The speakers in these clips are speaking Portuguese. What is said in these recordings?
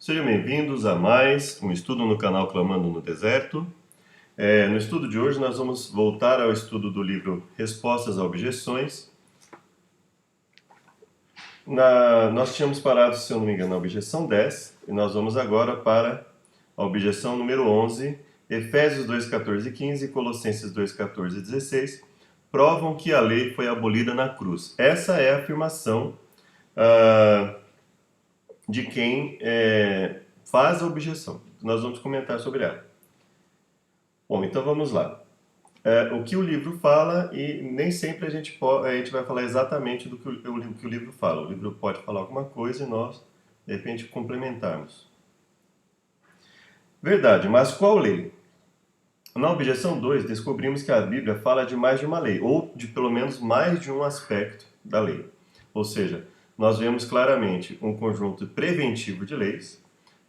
Sejam bem-vindos a mais um estudo no canal Clamando no Deserto. No estudo de hoje nós vamos voltar ao estudo do livro Respostas a Objeções. Nós tínhamos parado, se eu não me engano, na objeção 10, e nós vamos agora para a objeção número 11. Efésios 2, 14 e 15 e Colossenses 2, 14 e 16 provam que a lei foi abolida na cruz. Essa é a afirmação de quem faz a objeção. Nós vamos comentar sobre ela. Bom, então vamos lá. O que o livro fala, e nem sempre a gente vai falar exatamente do que o livro fala. O livro pode falar alguma coisa e nós, de repente, complementarmos. Verdade, mas qual lei? Na objeção 2, descobrimos que a Bíblia fala de mais de uma lei, ou de pelo menos mais de um aspecto da lei. Ou seja, nós vemos claramente um conjunto preventivo de leis,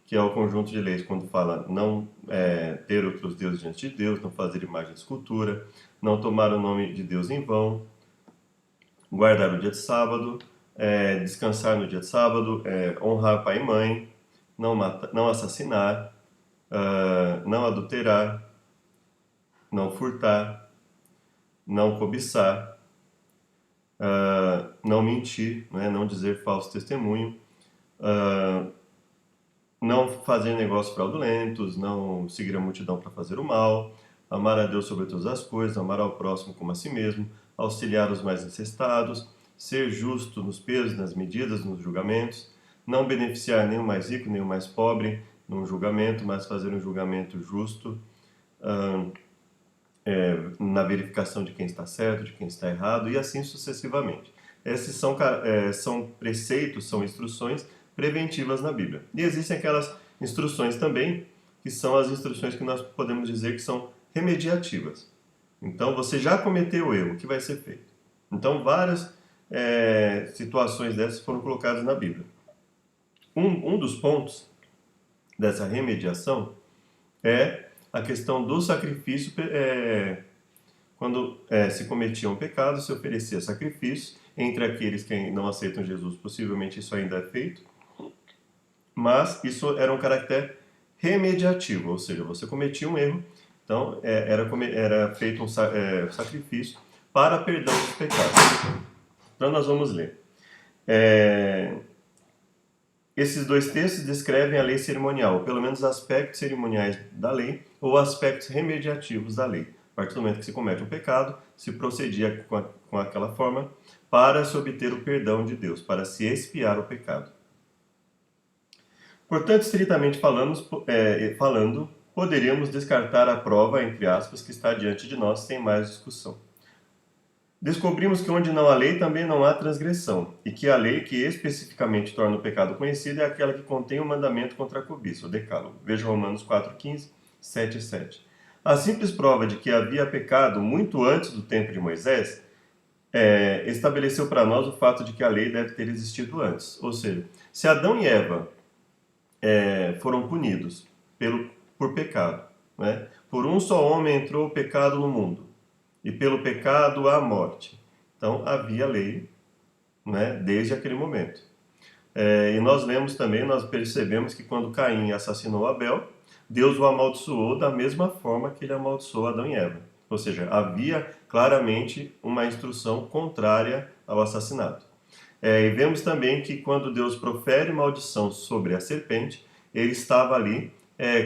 que é o conjunto de leis quando fala não ter outros deuses diante de Deus, não fazer imagem de escultura, não tomar o nome de Deus em vão, guardar o dia de sábado, descansar no dia de sábado, honrar pai e mãe, não assassinar, não adulterar, não furtar, não cobiçar, não mentir, não dizer falso testemunho, não fazer negócios fraudulentos, não seguir a multidão para fazer o mal, amar a Deus sobre todas as coisas, amar ao próximo como a si mesmo, auxiliar os mais necessitados, ser justo nos pesos, nas medidas, nos julgamentos, não beneficiar nem o mais rico nem o mais pobre num julgamento, mas fazer um julgamento justo, na verificação de quem está certo, de quem está errado, e assim sucessivamente. Esses são preceitos, são instruções preventivas na Bíblia. E existem aquelas instruções também, que são as instruções que nós podemos dizer que são remediativas. Então, você já cometeu o erro, o que vai ser feito? Então, várias situações dessas foram colocadas na Bíblia. Um dos pontos dessa remediação é a questão do sacrifício. Quando se cometia um pecado, se oferecia sacrifício. Entre aqueles que não aceitam Jesus, possivelmente isso ainda é feito. Mas isso era um caráter remediativo, ou seja, você cometia um erro, então era feito um sacrifício para perdão dos pecados. Então nós vamos ler. Esses dois textos descrevem a lei cerimonial, ou pelo menos aspectos cerimoniais da lei, ou aspectos remediativos da lei. A partir do momento que se comete um pecado, se procedia com aquela forma para se obter o perdão de Deus, para se expiar o pecado. Portanto, estritamente falando, poderíamos descartar a prova, entre aspas, que está diante de nós sem mais discussão. Descobrimos que onde não há lei, também não há transgressão, e que a lei que especificamente torna o pecado conhecido é aquela que contém o mandamento contra a cobiça, o decálogo. Veja Romanos 4,15, 7 e 7. A simples prova de que havia pecado muito antes do tempo de Moisés estabeleceu para nós o fato de que a lei deve ter existido antes. Ou seja, se Adão e Eva foram punidos por pecado, por um só homem entrou o pecado no mundo, e pelo pecado a morte. Então havia lei desde aquele momento. E nós lemos também, nós percebemos que quando Caim assassinou Abel, Deus o amaldiçoou da mesma forma que ele amaldiçoou Adão e Eva. Ou seja, havia claramente uma instrução contrária ao assassinato. E vemos também que quando Deus profere maldição sobre a serpente, ele estava ali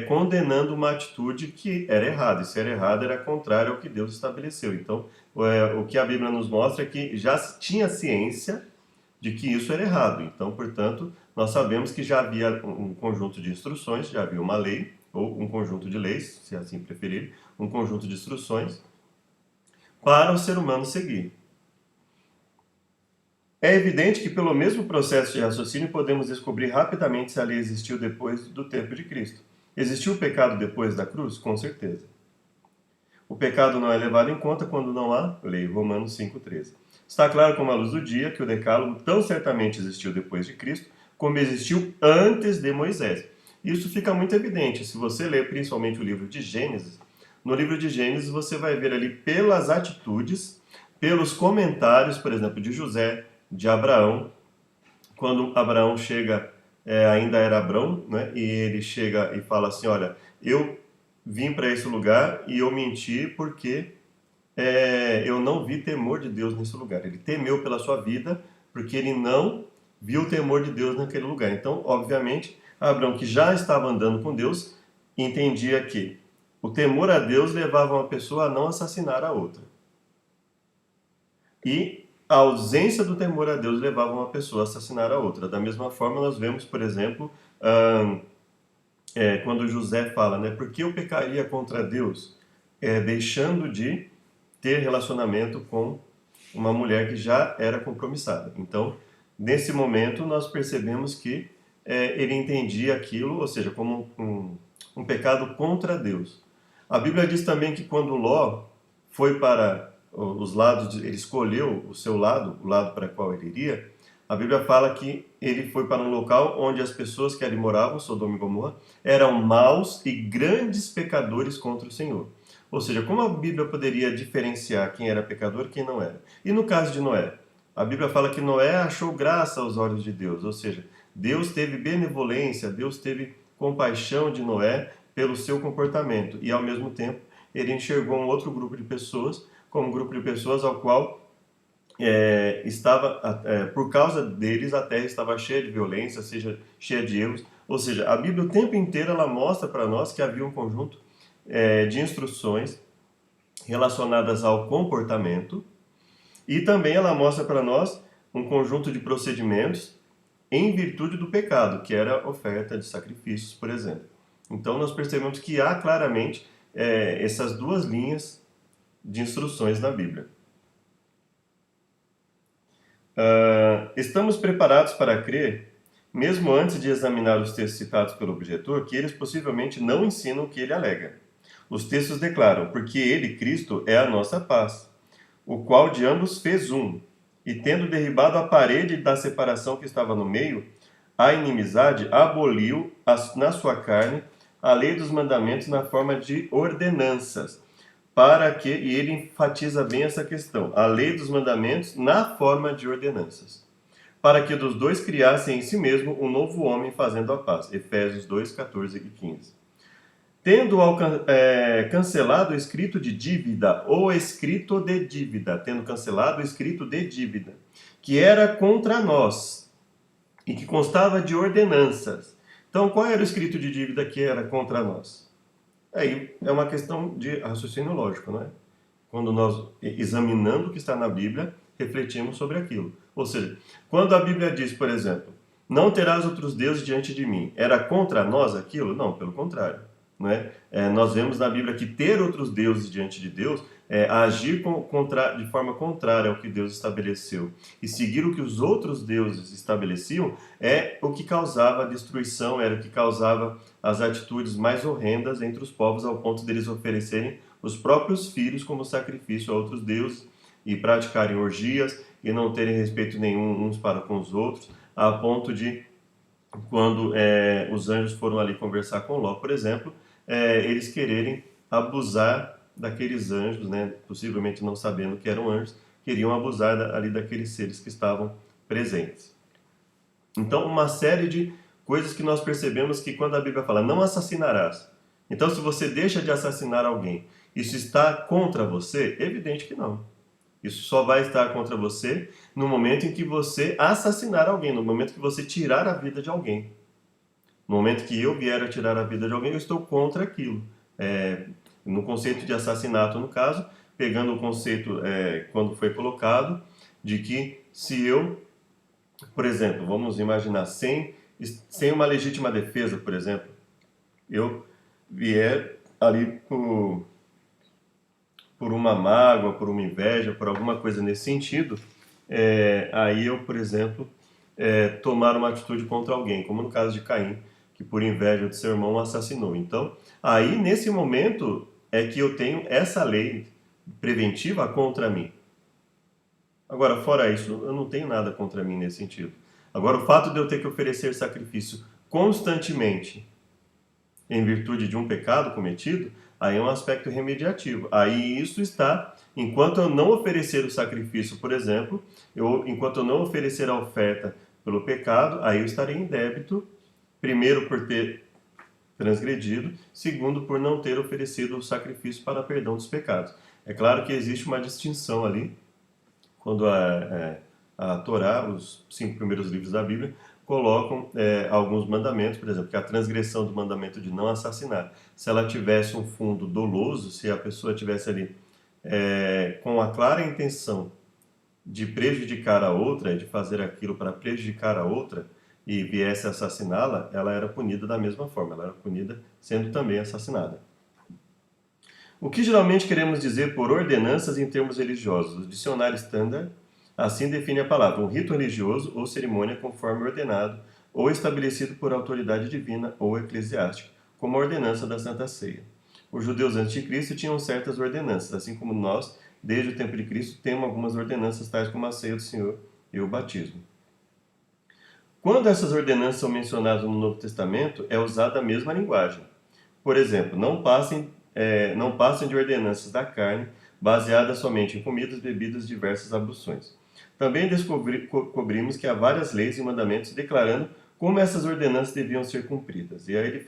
condenando uma atitude que era errada. E se era errada, era contrário ao que Deus estabeleceu. Então, o que a Bíblia nos mostra é que já tinha ciência de que isso era errado. Então, portanto, nós sabemos que já havia um conjunto de instruções, já havia uma lei, ou um conjunto de leis, se assim preferir, um conjunto de instruções para o ser humano seguir. É evidente que pelo mesmo processo de raciocínio podemos descobrir rapidamente se a lei existiu depois do tempo de Cristo. Existiu o pecado depois da cruz? Com certeza. O pecado não é levado em conta quando não há lei. Romanos 5,13. Está claro como a luz do dia que o decálogo tão certamente existiu depois de Cristo, como existiu antes de Moisés. Isso fica muito evidente. Se você ler principalmente o livro de Gênesis, no livro de Gênesis você vai ver ali pelas atitudes, pelos comentários, por exemplo, de José, de Abraão, quando Abraão chega ainda era Abrão, né? E ele chega e fala assim, olha, eu vim para esse lugar e eu menti porque eu não vi temor de Deus nesse lugar. Ele temeu pela sua vida porque ele não viu o temor de Deus naquele lugar. Então, obviamente, Abraão, que já estava andando com Deus, entendia que o temor a Deus levava uma pessoa a não assassinar a outra. E a ausência do temor a Deus levava uma pessoa a assassinar a outra. Da mesma forma, nós vemos, por exemplo, quando José fala, né, por que eu pecaria contra Deus, deixando de ter relacionamento com uma mulher que já era compromissada. Então, nesse momento, nós percebemos que ele entendia aquilo, ou seja, como um pecado contra Deus. A Bíblia diz também que quando Ló foi para os lados, ele escolheu o seu lado, o lado para qual ele iria, a Bíblia fala que ele foi para um local onde as pessoas que ali moravam, Sodoma e Gomorra, eram maus e grandes pecadores contra o Senhor. Ou seja, como a Bíblia poderia diferenciar quem era pecador e quem não era? E no caso de Noé? A Bíblia fala que Noé achou graça aos olhos de Deus, ou seja, Deus teve benevolência, Deus teve compaixão de Noé pelo seu comportamento e ao mesmo tempo ele enxergou um outro grupo de pessoas como um grupo de pessoas ao qual por causa deles a terra estava cheia de violência, seja cheia de erros. Ou seja, a Bíblia o tempo inteiro ela mostra para nós que havia um conjunto de instruções relacionadas ao comportamento e também ela mostra para nós um conjunto de procedimentos em virtude do pecado, que era a oferta de sacrifícios, por exemplo. Então nós percebemos que há claramente essas duas linhas de instruções na Bíblia. Estamos preparados para crer, mesmo antes de examinar os textos citados pelo objetor, que eles possivelmente não ensinam o que ele alega. Os textos declaram, porque ele, Cristo, é a nossa paz, o qual de ambos fez um, e tendo derribado a parede da separação que estava no meio, a inimizade aboliu na sua carne a lei dos mandamentos na forma de ordenanças, e ele enfatiza bem essa questão, a lei dos mandamentos na forma de ordenanças, para que dos dois criassem em si mesmo um novo homem fazendo a paz. Efésios 2, 14 e 15. Tendo cancelado o escrito de dívida, ou escrito de dívida, tendo cancelado o escrito de dívida, que era contra nós, e que constava de ordenanças. Então, qual era o escrito de dívida que era contra nós? Aí é uma questão de raciocínio lógico, não é? Quando nós, examinando o que está na Bíblia, refletimos sobre aquilo. Ou seja, quando a Bíblia diz, por exemplo, não terás outros deuses diante de mim, era contra nós aquilo? Não, pelo contrário. Não é? Nós vemos na Bíblia que ter outros deuses diante de Deus é agir de forma contrária ao que Deus estabeleceu. E seguir o que os outros deuses estabeleciam é o que causava destruição, era o que causava as atitudes mais horrendas entre os povos, ao ponto deles oferecerem os próprios filhos como sacrifício a outros deuses e praticarem orgias e não terem respeito nenhum uns para com os outros, a ponto de, quando os anjos foram ali conversar com Ló, por exemplo, eles quererem abusar daqueles anjos, né, possivelmente não sabendo que eram anjos, queriam abusar ali daqueles seres que estavam presentes. Então, uma série de coisas que nós percebemos que quando a Bíblia fala não assassinarás, então se você deixa de assassinar alguém, isso está contra você? Evidente que não. Isso só vai estar contra você no momento em que você assassinar alguém, no momento que você tirar a vida de alguém. No momento que eu vier a tirar a vida de alguém, eu estou contra aquilo. No conceito de assassinato, no caso, pegando o conceito quando foi colocado, de que se eu, por exemplo, vamos imaginar, sem uma legítima defesa, por exemplo, eu vier ali por uma mágoa, por uma inveja, por alguma coisa nesse sentido, aí eu, por exemplo, tomar uma atitude contra alguém, como no caso de Caim, que por inveja de seu irmão assassinou. Então, aí nesse momento é que eu tenho essa lei preventiva contra mim. Agora, fora isso, eu não tenho nada contra mim nesse sentido. Agora, o fato de eu ter que oferecer sacrifício constantemente em virtude de um pecado cometido, aí é um aspecto remediativo. Aí isso está, enquanto eu não oferecer o sacrifício, por exemplo, enquanto eu não oferecer a oferta pelo pecado, aí eu estarei em débito Primeiro, por ter transgredido. Segundo, por não ter oferecido o sacrifício para perdão dos pecados. É claro que existe uma distinção ali, quando a Torá, os 5 primeiros livros da Bíblia, colocam alguns mandamentos, por exemplo, que a transgressão do mandamento de não assassinar, se ela tivesse um fundo doloso, se a pessoa tivesse ali com a clara intenção de prejudicar a outra, de fazer aquilo para prejudicar a outra, e viesse a assassiná-la, ela era punida da mesma forma, ela era punida sendo também assassinada. O que geralmente queremos dizer por ordenanças em termos religiosos? O dicionário Standard assim define a palavra: um rito religioso ou cerimônia conforme ordenado ou estabelecido por autoridade divina ou eclesiástica, como a ordenança da Santa Ceia. Os judeus antes de Cristo tinham certas ordenanças, assim como nós, desde o tempo de Cristo, temos algumas ordenanças tais como a Ceia do Senhor e o batismo. Quando essas ordenanças são mencionadas no Novo Testamento, é usada a mesma linguagem. Por exemplo, não passem de ordenanças da carne, baseadas somente em comidas, bebidas e diversas abluções. Também descobrimos que há várias leis e mandamentos declarando como essas ordenanças deviam ser cumpridas. E aí ele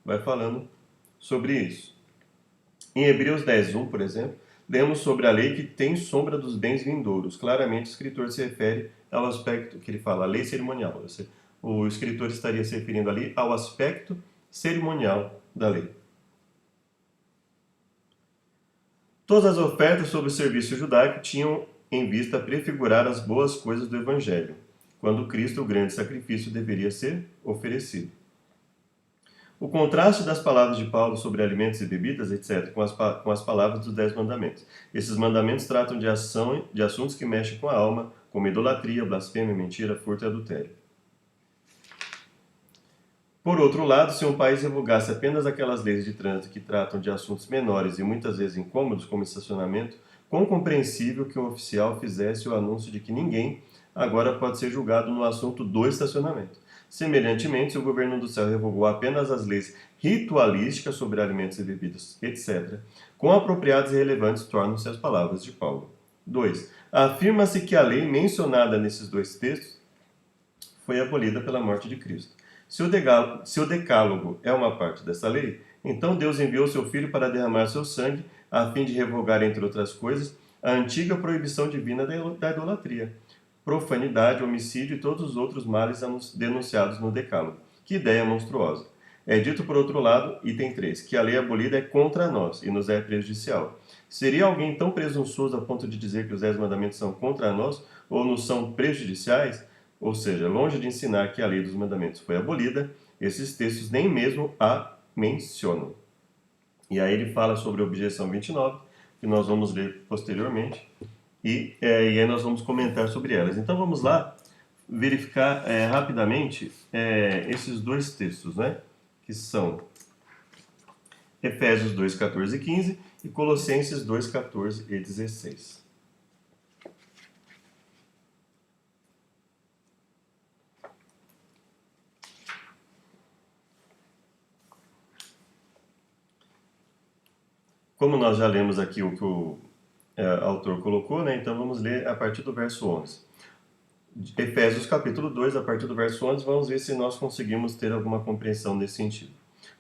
vai falando sobre isso. Em Hebreus 10:1, por exemplo, lemos sobre a lei que tem sombra dos bens vindouros. Claramente o escritor se refere ao aspecto que ele fala, a lei cerimonial. O escritor estaria se referindo ali ao aspecto cerimonial da lei. Todas as ofertas sobre o serviço judaico tinham em vista prefigurar as boas coisas do Evangelho, quando Cristo, o grande sacrifício, deveria ser oferecido. O contraste das palavras de Paulo sobre alimentos e bebidas, etc., com as palavras dos 10 mandamentos. Esses mandamentos tratam de assuntos que mexem com a alma, como idolatria, blasfêmia, mentira, furto e adultério. Por outro lado, se um país revogasse apenas aquelas leis de trânsito que tratam de assuntos menores e muitas vezes incômodos, como estacionamento, quão compreensível que um oficial fizesse o anúncio de que ninguém agora pode ser julgado no assunto do estacionamento. Semelhantemente, se o governo do céu revogou apenas as leis ritualísticas sobre alimentos e bebidas, etc., quão apropriadas e relevantes tornam-se as palavras de Paulo. 2. Afirma-se que a lei mencionada nesses dois textos foi abolida pela morte de Cristo. Se o decálogo é uma parte dessa lei, então Deus enviou seu Filho para derramar seu sangue, a fim de revogar, entre outras coisas, a antiga proibição divina da idolatria, profanidade, homicídio e todos os outros males denunciados no decálogo. Que ideia monstruosa! É dito, por outro lado, item 3, que a lei abolida é contra nós e nos é prejudicial. Seria alguém tão presunçoso a ponto de dizer que os 10 mandamentos são contra nós ou nos são prejudiciais? Ou seja, longe de ensinar que a lei dos mandamentos foi abolida, esses textos nem mesmo a mencionam. E aí ele fala sobre a objeção 29, que nós vamos ler posteriormente, e aí nós vamos comentar sobre elas. Então vamos lá verificar rapidamente esses dois textos, né? Que são Efésios 2, 14 e 15 e Colossenses 2, 14 e 16. Como nós já lemos aqui o que o autor colocou, né? Então vamos ler a partir do verso 11. Efésios capítulo 2, a partir do verso 11, vamos ver se nós conseguimos ter alguma compreensão nesse sentido.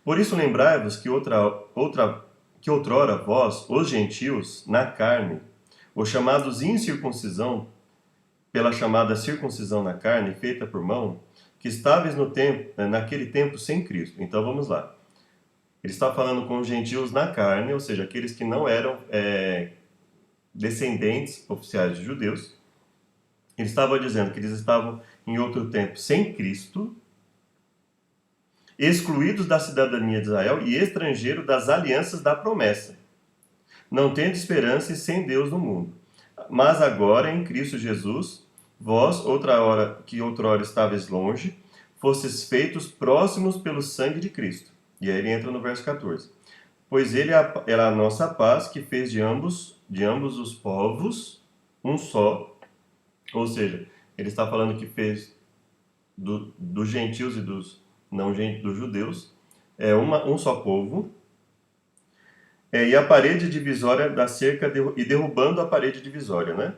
Por isso lembrai-vos que outrora vós, os gentios, na carne, os chamados incircuncisão, pela chamada circuncisão na carne, feita por mão, que estáveis naquele tempo sem Cristo. Então vamos lá. Ele está falando com os gentios na carne, ou seja, aqueles que não eram descendentes oficiais de judeus. Ele estava dizendo que eles estavam em outro tempo sem Cristo, excluídos da cidadania de Israel e estrangeiros das alianças da promessa, não tendo esperança e sem Deus no mundo. Mas agora, em Cristo Jesus, vós, outrora estáveis longe, fostes feitos próximos pelo sangue de Cristo. E aí ele entra no verso 14. Pois ele era a nossa paz, que fez de ambos os povos um só. Ou seja, ele está falando que fez dos gentios e dos dos judeus um só povo. E a parede divisória da cerca, e derrubando a parede divisória, né?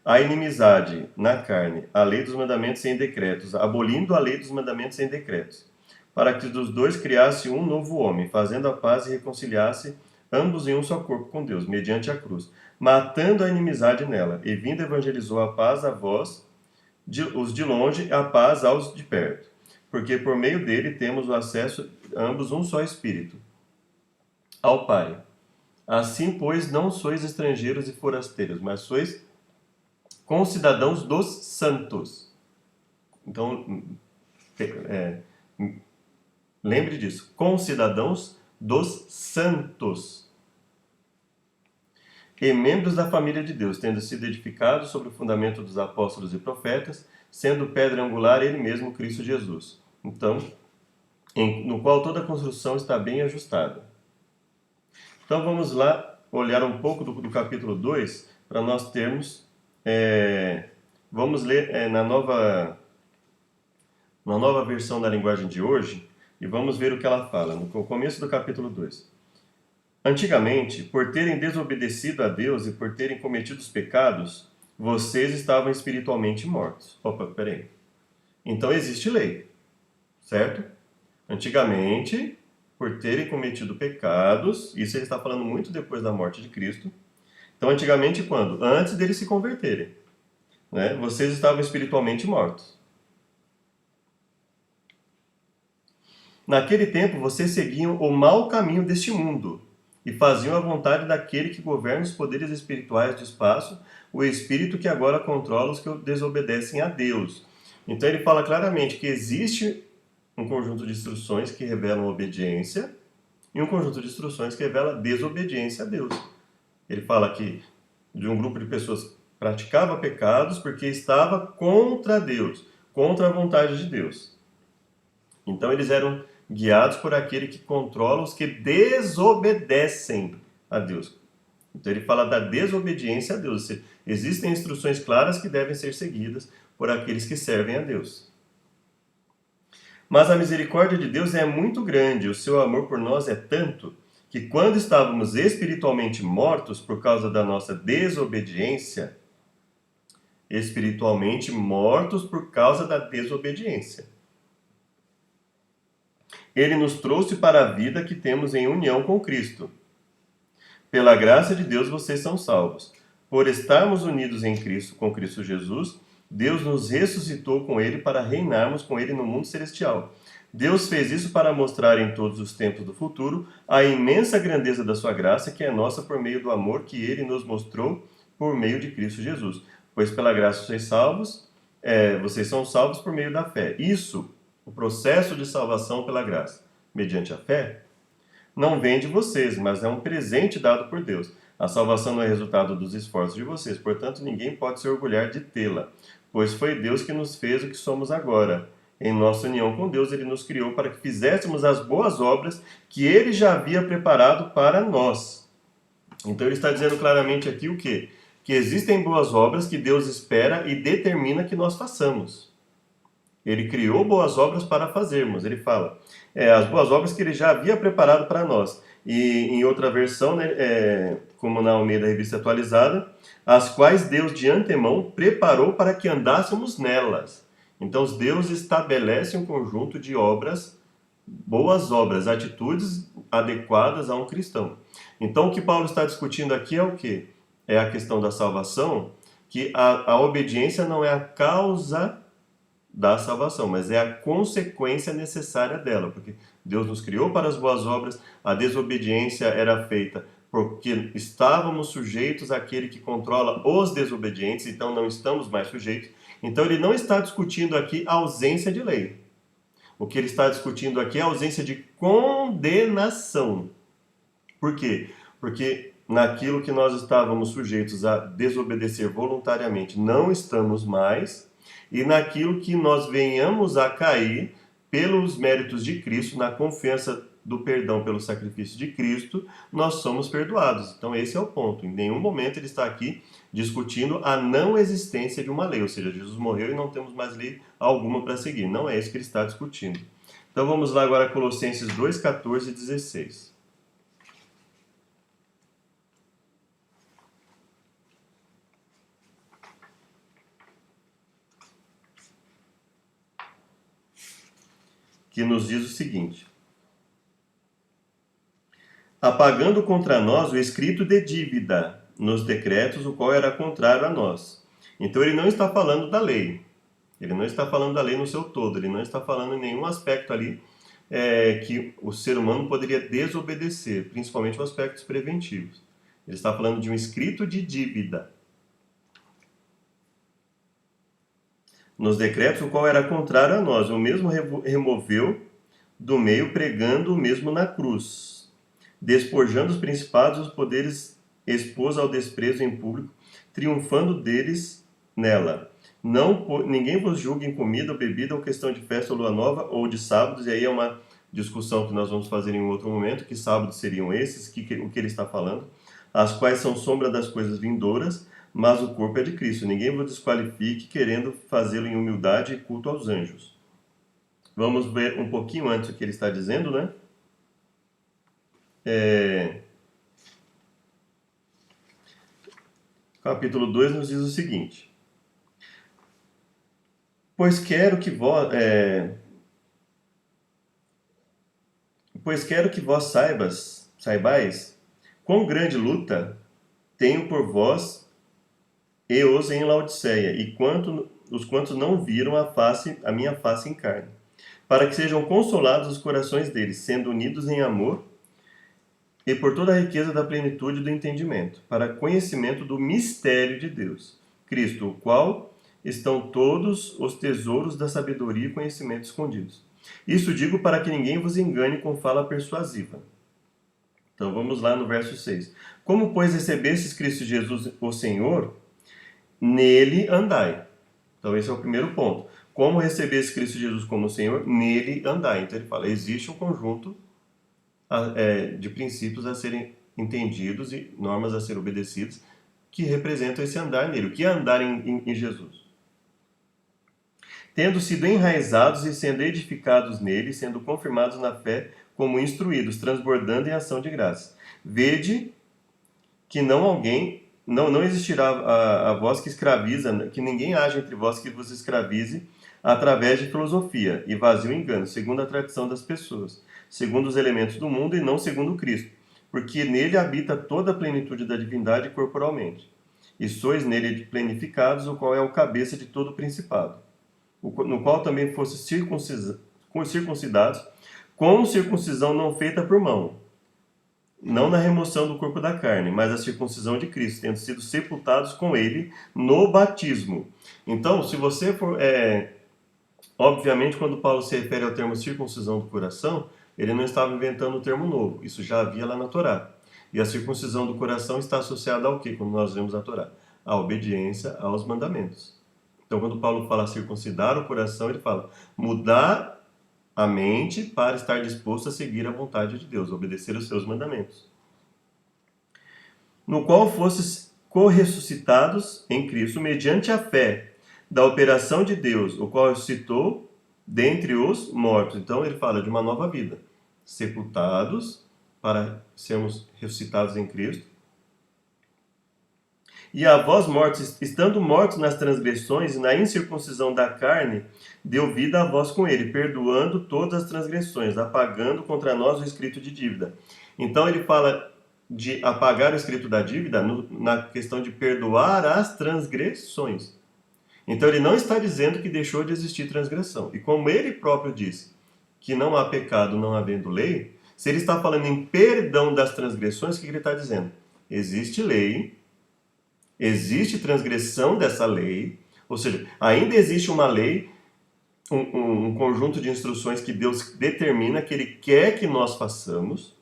A inimizade na carne, a lei dos mandamentos sem decretos, abolindo a lei dos mandamentos sem decretos, para que dos dois criasse um novo homem, fazendo a paz e reconciliasse ambos em um só corpo com Deus, mediante a cruz, matando a inimizade nela, e vindo evangelizou a paz a vós, os de longe, a paz aos de perto. Porque por meio dele temos o acesso, ambos um só Espírito, ao Pai. Assim, pois, não sois estrangeiros e forasteiros, mas sois concidadãos dos santos. Então, é, lembre disso, concidadãos dos santos e membros da família de Deus, tendo sido edificados sobre o fundamento dos apóstolos e profetas, sendo pedra angular ele mesmo, Cristo Jesus. Então, no qual toda a construção está bem ajustada. Então vamos lá olhar um pouco do capítulo 2 para nós termos. Vamos ler na nova versão da linguagem de hoje e vamos ver o que ela fala no começo do capítulo 2. Antigamente, por terem desobedecido a Deus e por terem cometido os pecados, vocês estavam espiritualmente mortos. Opa, peraí. Então existe lei, certo? Antigamente, por terem cometido pecados, isso ele está falando muito depois da morte de Cristo. Então, antigamente, quando? Antes deles se converterem, né? Vocês estavam espiritualmente mortos. Naquele tempo, vocês seguiam o mau caminho deste mundo e faziam a vontade daquele que governa os poderes espirituais do espaço, o espírito que agora controla os que desobedecem a Deus. Então, ele fala claramente que existe um conjunto de instruções que revelam obediência e um conjunto de instruções que revela desobediência a Deus. Ele fala que de um grupo de pessoas que praticava pecados porque estava contra Deus, contra a vontade de Deus. Então eles eram guiados por aquele que controla os que desobedecem a Deus. Então ele fala da desobediência a Deus. Existem instruções claras que devem ser seguidas por aqueles que servem a Deus. Mas a misericórdia de Deus é muito grande, o seu amor por nós é tanto, que quando estávamos espiritualmente mortos por causa da nossa desobediência, espiritualmente mortos por causa da desobediência, ele nos trouxe para a vida que temos em união com Cristo. Pela graça de Deus vocês são salvos. Por estarmos unidos em Cristo, com Cristo Jesus, Deus nos ressuscitou com ele para reinarmos com ele no mundo celestial. Deus fez isso para mostrar em todos os tempos do futuro a imensa grandeza da sua graça, que é nossa por meio do amor que ele nos mostrou por meio de Cristo Jesus. Pois pela graça vocês são salvos por meio da fé. Isso, o processo de salvação pela graça, mediante a fé, não vem de vocês, mas é um presente dado por Deus. A salvação não é resultado dos esforços de vocês, portanto, ninguém pode se orgulhar de tê-la, pois foi Deus que nos fez o que somos agora. Em nossa união com Deus, ele nos criou para que fizéssemos as boas obras que ele já havia preparado para nós. Então, ele está dizendo claramente aqui o quê? Que existem boas obras que Deus espera e determina que nós façamos. Ele criou boas obras para fazermos. Ele fala, as boas obras que ele já havia preparado para nós. E em outra versão, né, como na Almeida Revista Atualizada, as quais Deus de antemão preparou para que andássemos nelas. Então, Deus estabelece um conjunto de obras, boas obras, atitudes adequadas a um cristão. Então, o que Paulo está discutindo aqui é o quê? É a questão da salvação, que a obediência não é a causa da salvação, mas é a consequência necessária dela, porque Deus nos criou para as boas obras, a desobediência era feita porque estávamos sujeitos àquele que controla os desobedientes, então não estamos mais sujeitos. Então ele não está discutindo aqui a ausência de lei. O que ele está discutindo aqui é a ausência de condenação. Por quê? Porque naquilo que nós estávamos sujeitos a desobedecer voluntariamente, não estamos mais, e naquilo que nós venhamos a cair pelos méritos de Cristo, na confiança do perdão pelo sacrifício de Cristo, nós somos perdoados. Então esse é o ponto. Em nenhum momento ele está aqui discutindo a não existência de uma lei, ou seja, Jesus morreu e não temos mais lei alguma para seguir. Não é isso que ele está discutindo. Então vamos lá agora a Colossenses 2, 14 e 16. que nos diz o seguinte: apagando contra nós o escrito de dívida nos decretos, o qual era contrário a nós. Então ele não está falando da lei. Ele não está falando da lei no seu todo. Ele não está falando em nenhum aspecto ali que o ser humano poderia desobedecer, principalmente os aspectos preventivos. Ele está falando de um escrito de dívida nos decretos, o qual era contrário a nós. O mesmo removeu do meio, pregando o mesmo na cruz, despojando os principados e os poderes, expôs ao desprezo em público, triunfando deles nela. Ninguém vos julgue em comida ou bebida, ou questão de festa ou lua nova, ou de sábados, e aí é uma discussão que nós vamos fazer em um outro momento, que sábados seriam esses, o que ele está falando, as quais são sombra das coisas vindouras, mas o corpo é de Cristo. Ninguém vos desqualifique, querendo fazê-lo em humildade e culto aos anjos. Vamos ver um pouquinho antes o que ele está dizendo, né? Capítulo 2 nos diz o seguinte: Pois quero que vós saibais quão grande luta tenho por vós e os em Laodiceia, e os quantos não viram a minha face em carne, para que sejam consolados os corações deles, sendo unidos em amor, e por toda a riqueza da plenitude do entendimento, para conhecimento do mistério de Deus, Cristo, o qual estão todos os tesouros da sabedoria e conhecimento escondidos. Isso digo para que ninguém vos engane com fala persuasiva. Então vamos lá no verso 6. Como, pois, recebestes Cristo Jesus, o Senhor, nele andai. Então esse é o primeiro ponto. Como recebestes Cristo Jesus como Senhor, nele andai. Então ele fala, existe um conjunto de princípios a serem entendidos e normas a serem obedecidas que representam esse andar nele. O que é andar em Jesus? Tendo sido enraizados e sendo edificados nele, sendo confirmados na fé, como instruídos, transbordando em ação de graça. Vede que não existirá a vós que escraviza, que ninguém haja entre vós que vos escravize através de filosofia e vazio engano, segundo a tradição das pessoas, segundo os elementos do mundo e não segundo Cristo, porque nele habita toda a plenitude da divindade corporalmente. E sois nele plenificados, o qual é o cabeça de todo o principado, no qual também fosse circuncidados, com circuncisão não feita por mão, não na remoção do corpo da carne, mas a circuncisão de Cristo, tendo sido sepultados com ele no batismo. Então, se você for... obviamente, quando Paulo se refere ao termo circuncisão do coração, ele não estava inventando um termo novo, isso já havia lá na Torá. E a circuncisão do coração está associada ao quê, quando nós vemos a Torá? A obediência aos mandamentos. Então, quando Paulo fala circuncidar o coração, ele fala mudar a mente para estar disposto a seguir a vontade de Deus, obedecer os seus mandamentos. No qual fostes corressuscitados em Cristo, mediante a fé da operação de Deus, o qual ressuscitou dentre os mortos. Então, ele fala de uma nova vida. Sepultados para sermos ressuscitados em Cristo. E a vós mortos, estando mortos nas transgressões e na incircuncisão da carne, deu vida a vós com ele, perdoando todas as transgressões, apagando contra nós o escrito de dívida. Então ele fala de apagar o escrito da dívida na questão de perdoar as transgressões. Então ele não está dizendo que deixou de existir transgressão. E como ele próprio disse que não há pecado não havendo lei, se ele está falando em perdão das transgressões, o que ele está dizendo? Existe lei, existe transgressão dessa lei, ou seja, ainda existe uma lei, um conjunto de instruções que Deus determina, que Ele quer que nós façamos.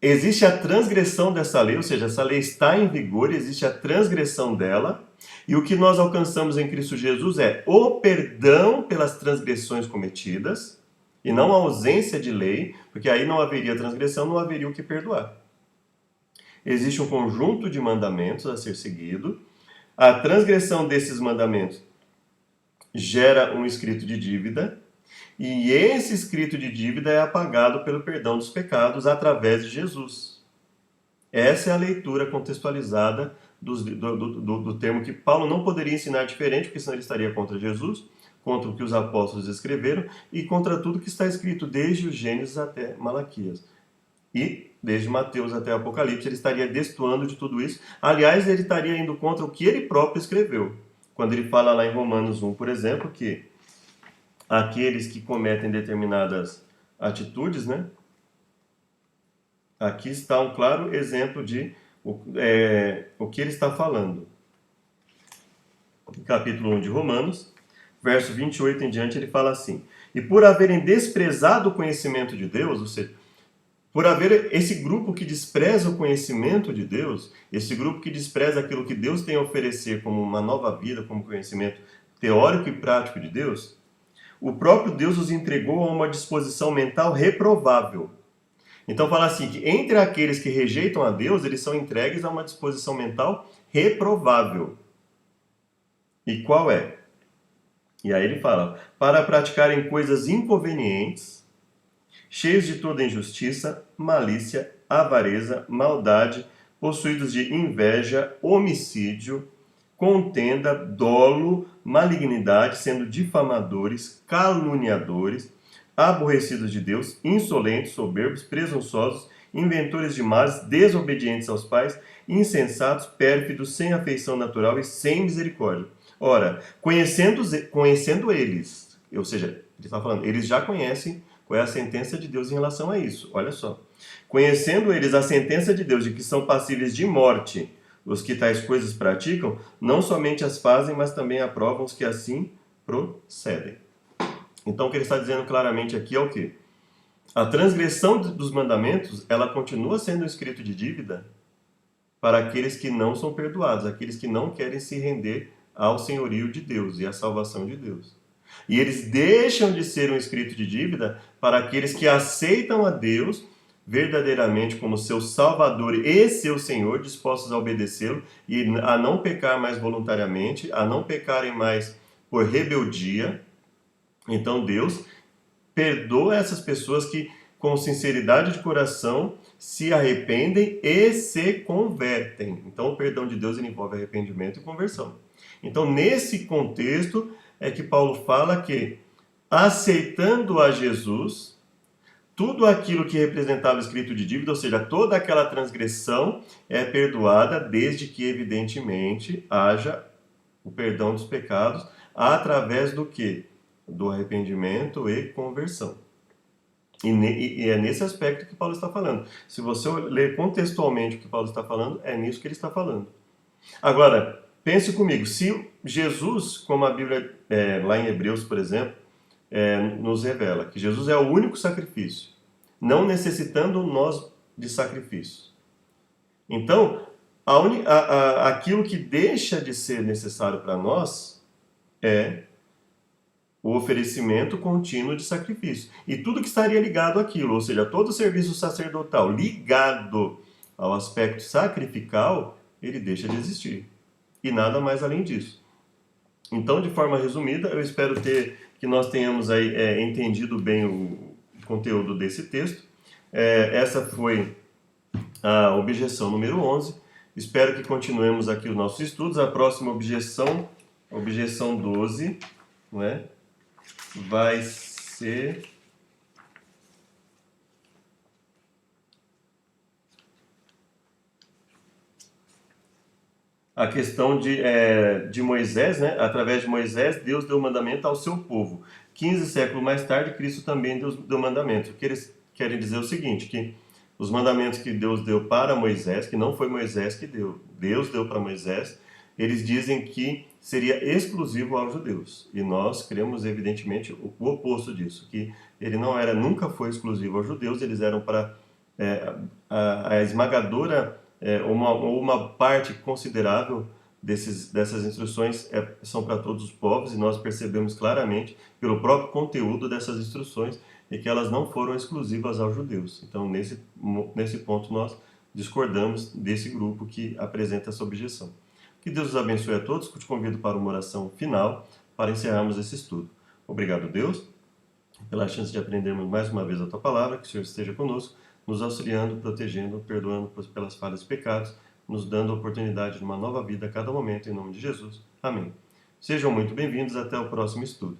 Existe a transgressão dessa lei, ou seja, essa lei está em vigor, existe a transgressão dela, e o que nós alcançamos em Cristo Jesus é o perdão pelas transgressões cometidas, e não a ausência de lei, porque aí não haveria transgressão, não haveria o que perdoar. Existe um conjunto de mandamentos a ser seguido. A transgressão desses mandamentos gera um escrito de dívida, e esse escrito de dívida é apagado pelo perdão dos pecados através de Jesus. Essa é a leitura contextualizada do termo que Paulo não poderia ensinar diferente, porque senão ele estaria contra Jesus. contra o que os apóstolos escreveram e contra tudo que está escrito desde o Gênesis até Malaquias. E desde Mateus até Apocalipse, ele estaria destoando de tudo isso. Aliás, ele estaria indo contra o que ele próprio escreveu. Quando ele fala lá em Romanos 1, por exemplo, que aqueles que cometem determinadas atitudes, né? Aqui está um claro exemplo de o que ele está falando. Capítulo 1 de Romanos, verso 28 em diante, ele fala assim: e por haverem desprezado o conhecimento de Deus, ou seja, por haver esse grupo que despreza o conhecimento de Deus, esse grupo que despreza aquilo que Deus tem a oferecer como uma nova vida, como conhecimento teórico e prático de Deus, o próprio Deus os entregou a uma disposição mental reprovável. Então fala assim, que entre aqueles que rejeitam a Deus, eles são entregues a uma disposição mental reprovável. E qual é? E aí ele fala, para praticarem coisas inconvenientes, cheios de toda injustiça, malícia, avareza, maldade, possuídos de inveja, homicídio, contenda, dolo, malignidade, sendo difamadores, caluniadores, aborrecidos de Deus, insolentes, soberbos, presunçosos, inventores de males, desobedientes aos pais, insensatos, pérfidos, sem afeição natural e sem misericórdia. Ora, conhecendo eles, ou seja, ele está falando, eles já conhecem qual é a sentença de Deus em relação a isso. Olha só. Conhecendo eles a sentença de Deus de que são passíveis de morte os que tais coisas praticam, não somente as fazem, mas também aprovam os que assim procedem. Então, o que ele está dizendo claramente aqui é o quê? A transgressão dos mandamentos, ela continua sendo um escrito de dívida para aqueles que não são perdoados, aqueles que não querem se render ao senhorio de Deus e à salvação de Deus. E eles deixam de ser um escrito de dívida para aqueles que aceitam a Deus verdadeiramente como seu Salvador e seu Senhor, dispostos a obedecê-lo e a não pecar mais voluntariamente, a não pecarem mais por rebeldia. Então Deus perdoa essas pessoas que, com sinceridade de coração, se arrependem e se convertem. Então o perdão de Deus envolve arrependimento e conversão. Então, nesse contexto, é que Paulo fala que, aceitando a Jesus, tudo aquilo que representava escrito de dívida, ou seja, toda aquela transgressão é perdoada, desde que, evidentemente, haja o perdão dos pecados, através do quê? Do arrependimento e conversão. E é nesse aspecto que Paulo está falando. Se você ler contextualmente o que Paulo está falando, é nisso que ele está falando. Agora, pense comigo, se Jesus, como a Bíblia, lá em Hebreus, por exemplo, nos revela que Jesus é o único sacrifício, não necessitando nós de sacrifício. Então, aquilo que deixa de ser necessário para nós é o oferecimento contínuo de sacrifício. E tudo que estaria ligado àquilo, ou seja, todo o serviço sacerdotal ligado ao aspecto sacrificial, ele deixa de existir. E nada mais além disso. Então, de forma resumida, eu espero que nós tenhamos aí entendido bem o conteúdo desse texto. Essa foi a objeção número 11. Espero que continuemos aqui os nossos estudos. A próxima objeção, objeção 12, não é? Vai ser a questão de Moisés, né? Através de Moisés, Deus deu mandamento ao seu povo. 15 séculos mais tarde, Cristo também deu mandamento. O que eles querem dizer é o seguinte, que os mandamentos que Deus deu para Moisés, que não foi Moisés que deu, Deus deu para Moisés, eles dizem que seria exclusivo aos judeus. E nós cremos, evidentemente, o oposto disso, que ele nunca foi exclusivo aos judeus, eles eram para a esmagadora, uma parte considerável dessas instruções são para todos os povos, e nós percebemos claramente, pelo próprio conteúdo dessas instruções, que elas não foram exclusivas aos judeus. Então, nesse ponto, nós discordamos desse grupo que apresenta essa objeção. Que Deus os abençoe a todos. Te convido para uma oração final para encerrarmos esse estudo. Obrigado, Deus, pela chance de aprendermos mais uma vez a Tua Palavra. Que o Senhor esteja conosco, nos auxiliando, protegendo, perdoando pelas falhas e pecados, nos dando a oportunidade de uma nova vida a cada momento, em nome de Jesus. Amém. Sejam muito bem-vindos. Até o próximo estudo.